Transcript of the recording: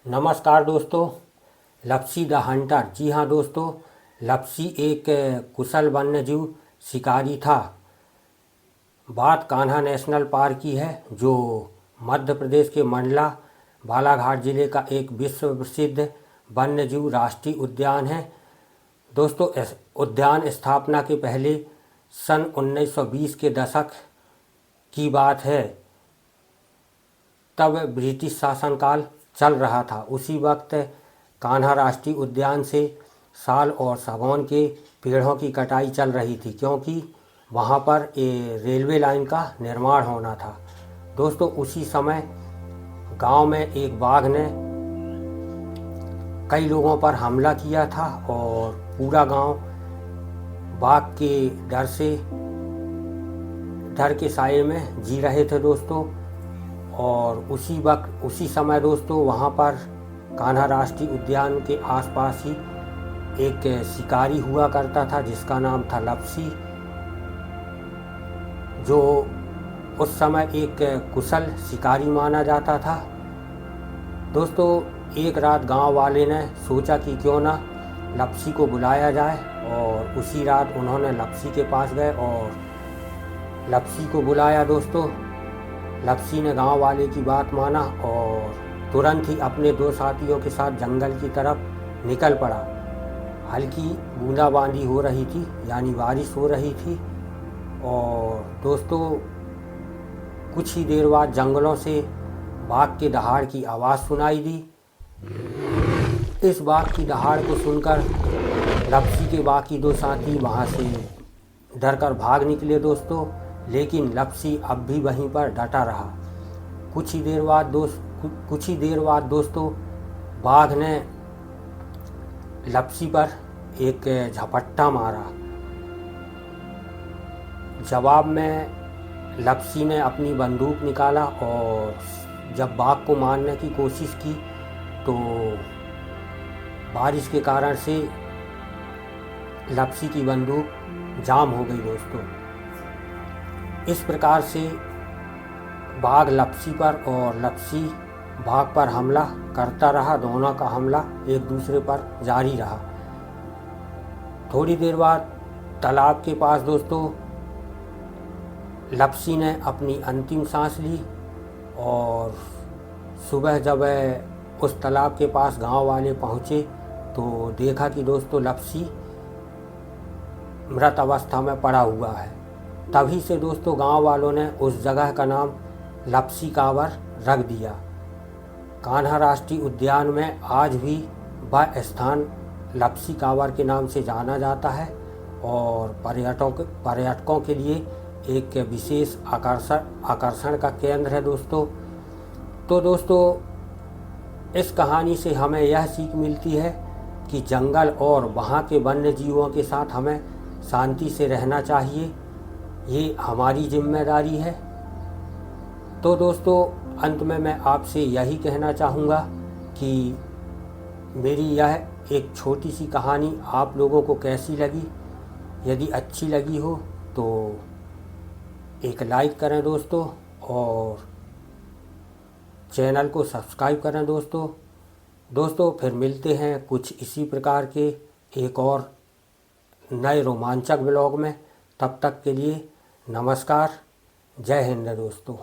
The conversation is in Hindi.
नमस्कार दोस्तों। लप्सी द हंटर। जी हाँ दोस्तों, लप्सी एक कुशल वन्यजीव शिकारी था। बात कान्हा नेशनल पार्क की है, जो मध्य प्रदेश के मंडला बालाघाट जिले का एक विश्व प्रसिद्ध वन्यजीव राष्ट्रीय उद्यान है। दोस्तों, इस उद्यान स्थापना के पहले सन 1920 के दशक की बात है। तब ब्रिटिश शासनकाल चल रहा था। उसी वक्त कान्हा राष्ट्रीय उद्यान से साल और सागौन के पेड़ों की कटाई चल रही थी, क्योंकि वहाँ पर रेलवे लाइन का निर्माण होना था। दोस्तों, उसी समय गांव में एक बाघ ने कई लोगों पर हमला किया था और पूरा गांव बाघ के डर के साए में जी रहे थे दोस्तों। और उसी समय दोस्तों, वहाँ पर कान्हा राष्ट्रीय उद्यान के आसपास ही एक शिकारी हुआ करता था, जिसका नाम था लप्सी, जो उस समय एक कुशल शिकारी माना जाता था। दोस्तों, एक रात गांव वाले ने सोचा कि क्यों ना लप्सी को बुलाया जाए, और उसी रात उन्होंने लप्सी के पास गए और लप्सी को बुलाया। दोस्तों, लप्सी ने गांव वाले की बात माना और तुरंत ही अपने दो साथियों के साथ जंगल की तरफ निकल पड़ा। हल्की बूंदाबांदी हो रही थी, यानी बारिश हो रही थी। और दोस्तों, कुछ ही देर बाद जंगलों से बाघ के दहाड़ की आवाज़ सुनाई दी। इस बाघ की दहाड़ को सुनकर लप्सी के बाकी दो साथी वहाँ से डरकर भाग निकले दोस्तों, लेकिन लप्सी अब भी वहीं पर डटा रहा। कुछ ही देर बाद दोस्तों, बाघ ने लप्सी पर एक झपट्टा मारा। जवाब में लप्सी ने अपनी बंदूक निकाला, और जब बाघ को मारने की कोशिश की तो बारिश के कारण से लप्सी की बंदूक जाम हो गई दोस्तों। इस प्रकार से बाघ लप्सी पर और लप्सी बाघ पर हमला करता रहा। दोनों का हमला एक दूसरे पर जारी रहा। थोड़ी देर बाद तालाब के पास दोस्तों, लप्सी ने अपनी अंतिम सांस ली, और सुबह जब उस तालाब के पास गांव वाले पहुंचे तो देखा कि दोस्तों लप्सी मृत अवस्था में पड़ा हुआ है। तभी से दोस्तों गांव वालों ने उस जगह का नाम लप्सी कांवर रख दिया। कान्हा राष्ट्रीय उद्यान में आज भी वह स्थान लप्सी कांवर के नाम से जाना जाता है, और पर्यटकों के लिए एक विशेष आकर्षण का केंद्र है दोस्तों। तो दोस्तों, इस कहानी से हमें यह सीख मिलती है कि जंगल और वहाँ के वन्य जीवों के साथ हमें शांति से रहना चाहिए। ये हमारी जिम्मेदारी है। तो दोस्तों, अंत में मैं आपसे यही कहना चाहूँगा कि मेरी यह एक छोटी सी कहानी आप लोगों को कैसी लगी। यदि अच्छी लगी हो तो एक लाइक करें दोस्तों, और चैनल को सब्सक्राइब करें दोस्तों। फिर मिलते हैं कुछ इसी प्रकार के एक और नए रोमांचक ब्लॉग में। तब तक के लिए नमस्कार। जय हिंद दोस्तों।